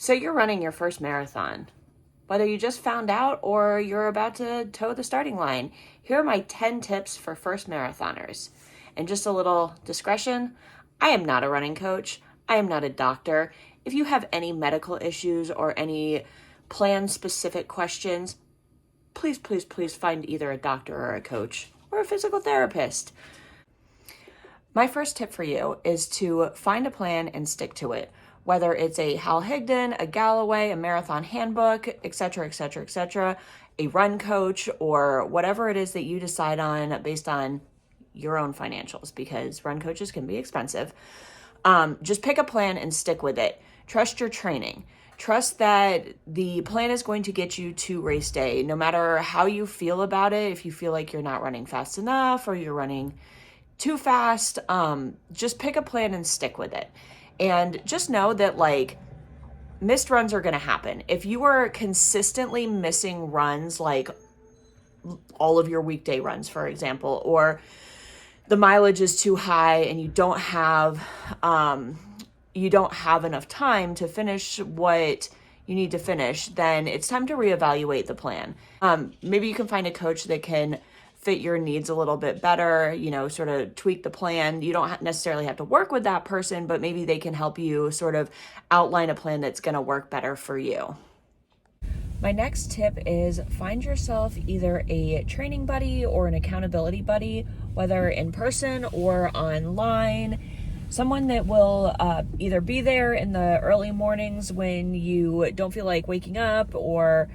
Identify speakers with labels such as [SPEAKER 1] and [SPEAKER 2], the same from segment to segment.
[SPEAKER 1] So you're running your first marathon. Whether you just found out or you're about to toe the starting line, here are my 10 tips for first marathoners. And just a little discretion, I am not a running coach. I am not a doctor. If you have any medical issues or any plan-specific questions, please find either a doctor or a coach or a physical therapist. My first tip for you is to find a plan and stick to it. Whether it's a Hal Higdon, a Galloway, a marathon handbook, etc., a run coach, or whatever it is that you decide on based on your own financials, because run coaches can be expensive. Just pick a plan and stick with it. Trust your training. Trust that the plan is going to get you to race day, no matter how you feel about it. If you feel like you're not running fast enough or you're running too fast, just pick a plan and stick with it. And just know that like missed runs are going to happen. If you are consistently missing runs, like all of your weekday runs, for example, or the mileage is too high and you don't have enough time to finish what you need to finish, then it's time to reevaluate the plan. Maybe you can find a coach that can fit your needs a little bit better, sort of tweak the plan. You don't necessarily have to work with that person, but maybe they can help you sort of outline a plan that's going to work better for you. My next tip is find yourself either a training buddy or an accountability buddy, whether in person or online. Someone that will either be there in the early mornings when you don't feel like waking up, or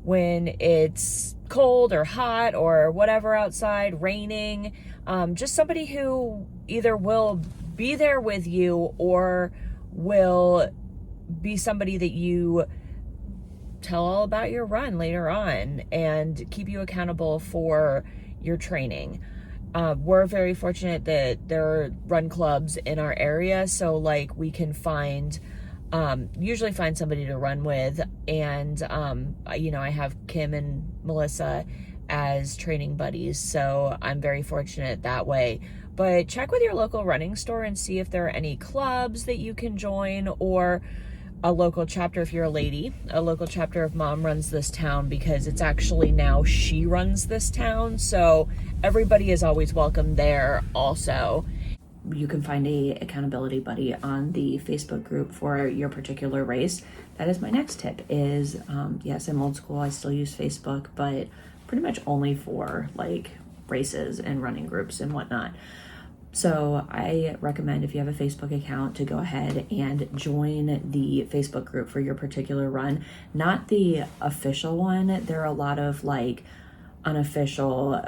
[SPEAKER 1] when it's cold or hot or whatever outside, raining. Just somebody who either will be there with you or will be somebody that you tell all about your run later on and keep you accountable for your training. We're very fortunate that there are run clubs in our area, so like we can usually find somebody to run with. And I have Kim and Melissa as training buddies, so I'm very fortunate that way. But check with your local running store and see if there are any clubs that you can join, or a local chapter. If you're a lady, a local chapter of Mom Runs This Town, because it's actually now She Runs This Town, so everybody is always welcome there also. You can find a accountability buddy on the Facebook group for your particular race. That is my next tip is, yes, I'm old school. I still use Facebook, but pretty much only for like races and running groups and whatnot. So I recommend, if you have a Facebook account, to go ahead and join the Facebook group for your particular run, not the official one. There are a lot of like unofficial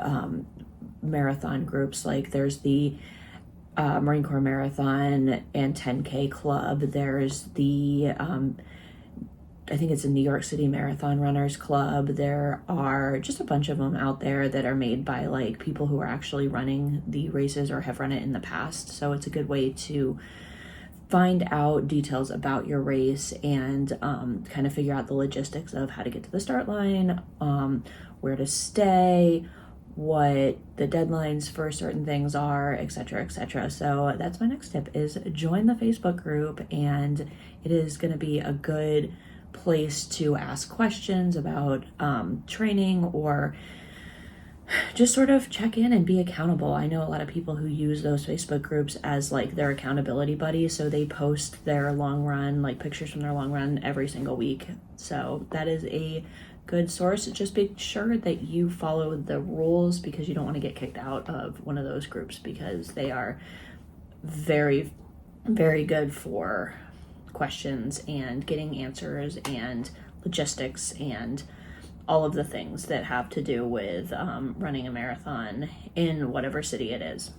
[SPEAKER 1] marathon groups. Like there's the Marine Corps Marathon and 10K Club. There's the, I think it's a New York City Marathon Runners Club. There are just a bunch of them out there that are made by like people who are actually running the races or have run it in the past. So it's a good way to find out details about your race and kind of figure out the logistics of how to get to the start line, where to stay, what the deadlines for certain things are, etc. So that's my next tip, is join the Facebook group, and it is going to be a good place to ask questions about training, or just sort of check in and be accountable. I know a lot of people who use those Facebook groups as like their accountability buddies, so they post their long run, like pictures from their long run every single week. So that is a good source. Just be sure that you follow the rules, because you don't want to get kicked out of one of those groups, because they are very, very good for questions and getting answers and logistics and all of the things that have to do with running a marathon in whatever city it is.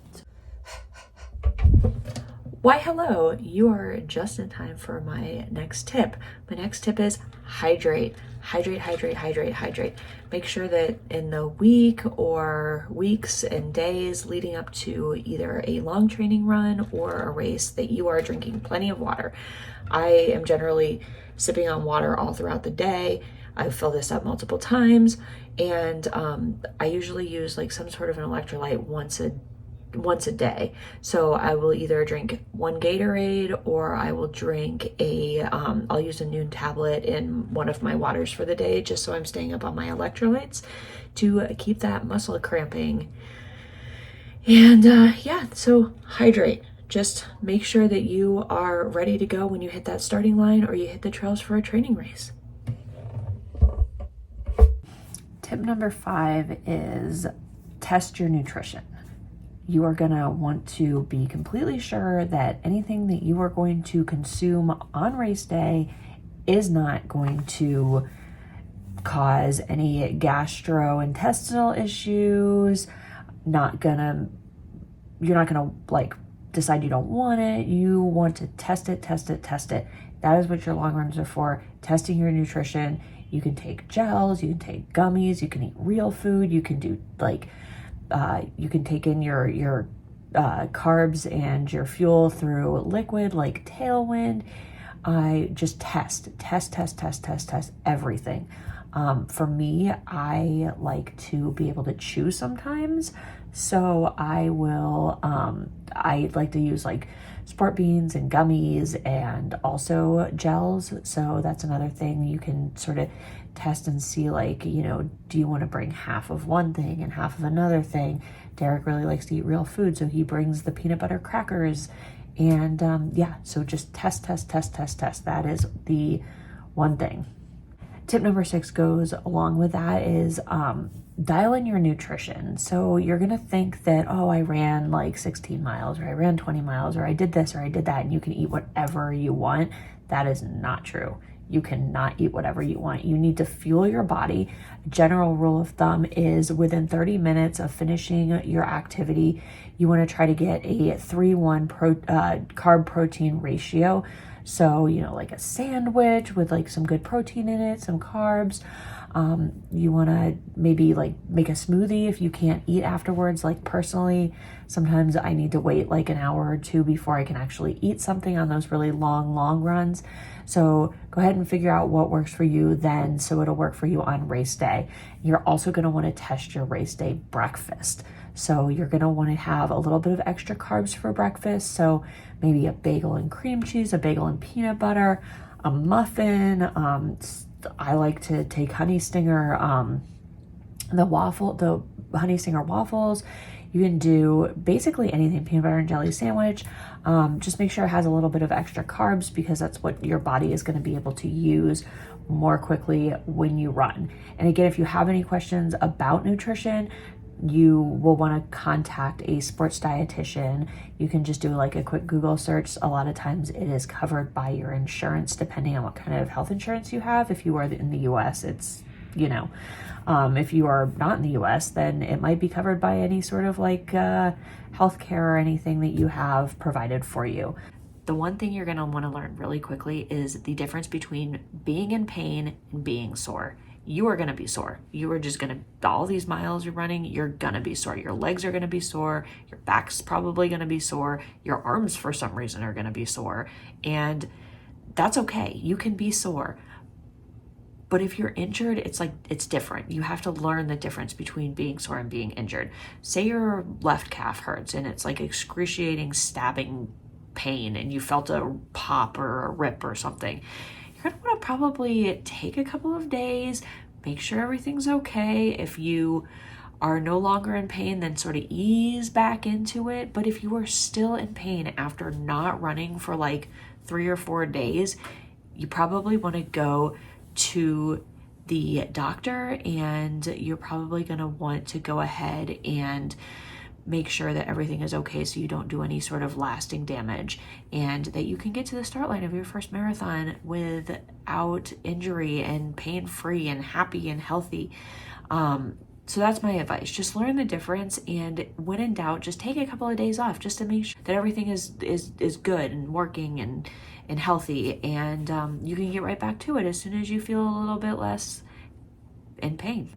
[SPEAKER 1] Why, hello, you are just in time for my next tip. My next tip is hydrate. Hydrate. Make sure that in the week or weeks and days leading up to either a long training run or a race that you are drinking plenty of water. I am generally sipping on water all throughout the day. I fill this up multiple times, and I usually use like some sort of an electrolyte once a once a day. So I will either drink one Gatorade, or I will drink I'll use a noon tablet in one of my waters for the day, just so I'm staying up on my electrolytes to keep that muscle cramping. And yeah, so hydrate. Just make sure that you are ready to go when you hit that starting line or you hit the trails for a training race. Tip number 5 is test your nutrition. You are going to want to be completely sure that anything that you are going to consume on race day is not going to cause any gastrointestinal issues. You're not gonna like decide you don't want it. You want to test it. That is what your long runs are for, testing your nutrition. You can take gels, you can take gummies, you can eat real food, you can do like you can take in your carbs and your fuel through liquid like Tailwind. I just test everything. For me, I like to be able to chew sometimes, so I like to use like sport beans and gummies and also gels. So that's another thing you can sort of test and see, like, you know, do you want to bring half of one thing and half of another thing? Derek really likes to eat real food, so he brings the peanut butter crackers. And yeah, so just test. That is the one thing. Tip number 6 goes along with that is dial in your nutrition. So you're going to think that, oh, I ran like 16 miles or I ran 20 miles or I did this or I did that, and you can eat whatever you want. That is not true. You cannot eat whatever you want. You need to fuel your body. A general rule of thumb is within 30 minutes of finishing your activity, you want to try to get a 3:1 carb protein ratio. So, you know, like a sandwich with like some good protein in it, some carbs. You want to maybe like make a smoothie if you can't eat afterwards. Like personally, sometimes I need to wait like an hour or two before I can actually eat something on those really long runs. So go ahead and figure out what works for you then, so it'll work for you on race day. You're also going to want to test your race day breakfast. So you're going to want to have a little bit of extra carbs for breakfast. So maybe a bagel and cream cheese, a bagel and peanut butter, a muffin. I like to take Honey Stinger, the Honey Stinger waffles. You can do basically anything, peanut butter and jelly sandwich. Just make sure it has a little bit of extra carbs, because that's what your body is going to be able to use more quickly when you run. And again, if you have any questions about nutrition, you will want to contact a sports dietitian. You can just do like a quick Google search. A lot of times it is covered by your insurance, depending on what kind of health insurance you have. If you are in the US, it's, you know, if you are not in the US, then it might be covered by any sort of like healthcare or anything that you have provided for you. The one thing you're going to want to learn really quickly is the difference between being in pain and being sore. You are going to be sore. You are just going to, all these miles you're running, you're going to be sore. Your legs are going to be sore. Your back's probably going to be sore. Your arms, for some reason, are going to be sore. And that's okay. You can be sore. But if you're injured, it's different. You have to learn the difference between being sore and being injured. Say your left calf hurts and it's like excruciating stabbing pain and you felt a pop or a rip or something. You're going to want to probably take a couple of days, make sure everything's okay. If you are no longer in pain, then sort of ease back into it. But if you are still in pain after not running for like 3 or 4 days, you probably want to go to the doctor, and you're probably going to want to go ahead and make sure that everything is okay, so you don't do any sort of lasting damage, and that you can get to the start line of your first marathon without injury and pain-free and happy and healthy. So that's my advice. Just learn the difference, and when in doubt, just take a couple of days off just to make sure that everything is good and working and healthy, and you can get right back to it as soon as you feel a little bit less in pain.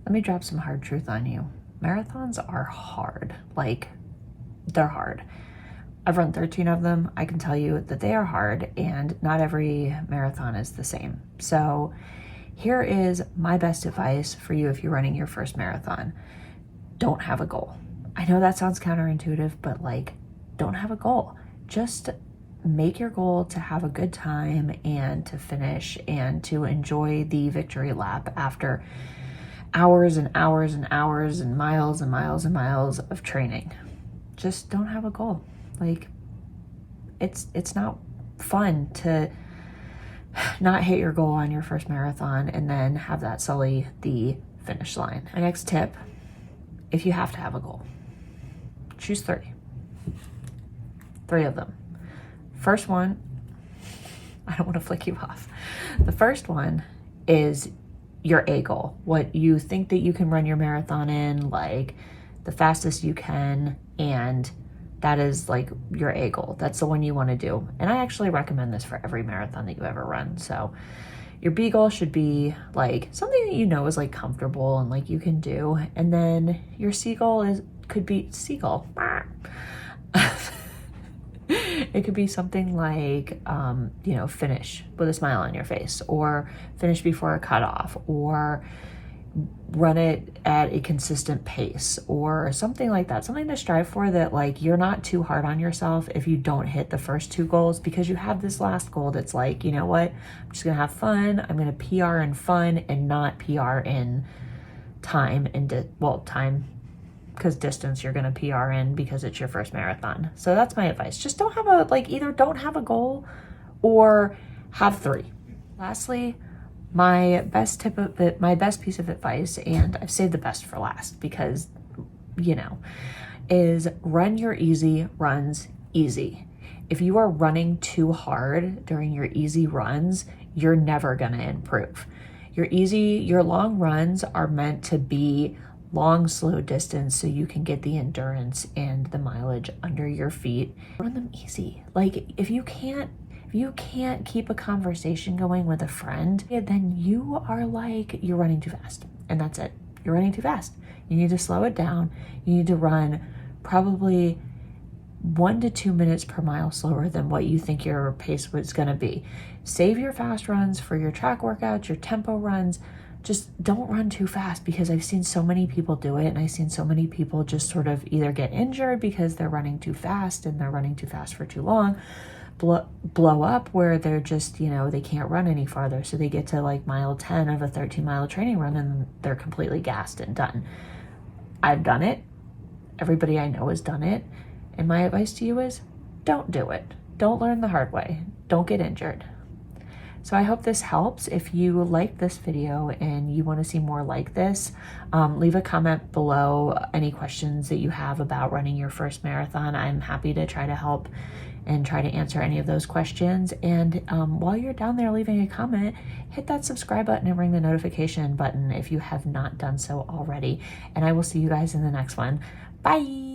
[SPEAKER 1] Let me drop some hard truth on you. Marathons are hard. Like, they're hard. I've run 13 of them. I can tell you that they are hard, and not every marathon is the same. So here is my best advice for you if you're running your first marathon. Don't have a goal. I know that sounds counterintuitive, but like, don't have a goal. Just make your goal to have a good time and to finish and to enjoy the victory lap after hours and hours and hours and miles and miles and miles of training. Just don't have a goal. Like, it's not fun to not hit your goal on your first marathon and then have that sully the finish line. My next tip, if you have to have a goal, choose 3 of them. First one, I don't want to flick you off. The first one is your A goal, what you think that you can run your marathon in, like the fastest you can, and that is like your A goal. That's the one you want to do. And I actually recommend this for every marathon that you ever run. So your B goal should be like something that you know is like comfortable and like you can do. And then your C goal could be seagull. It could be something like, finish with a smile on your face, or finish before a cutoff, or run it at a consistent pace, or something like that. Something to strive for, that like you're not too hard on yourself if you don't hit the first 2 goals, because you have this last goal that's like, you know what, I'm just gonna have fun. I'm gonna PR in fun and not PR in time and time, because distance you're going to PR in because it's your first marathon. So that's my advice. Just don't have either don't have a goal or have 3. Lastly, my best piece of advice, and I've saved the best for last because, is run your easy runs easy. If you are running too hard during your easy runs, you're never going to improve. Your long runs are meant to be long, slow distance so you can get the endurance and the mileage under your feet. Run them easy. Like, if you can't keep a conversation going with a friend, then you're running too fast. And that's it. You're running too fast. You need to slow it down. You need to run probably 1 to 2 minutes per mile slower than what you think your pace was going to be. Save your fast runs for your track workouts, your tempo runs. Just don't run too fast, because I've seen so many people do it, and I've seen so many people just sort of either get injured because they're running too fast and they're running too fast for too long, blow up where they're just, they can't run any farther. So they get to like mile 10 of a 13-mile training run and they're completely gassed and done. I've done it. Everybody I know has done it. And my advice to you is don't do it. Don't learn the hard way. Don't get injured. So I hope this helps. If you like this video and you want to see more like this, leave a comment below any questions that you have about running your first marathon. I'm happy to try to help and try to answer any of those questions. And while you're down there leaving a comment, hit that subscribe button and ring the notification button if you have not done so already. And I will see you guys in the next one. Bye.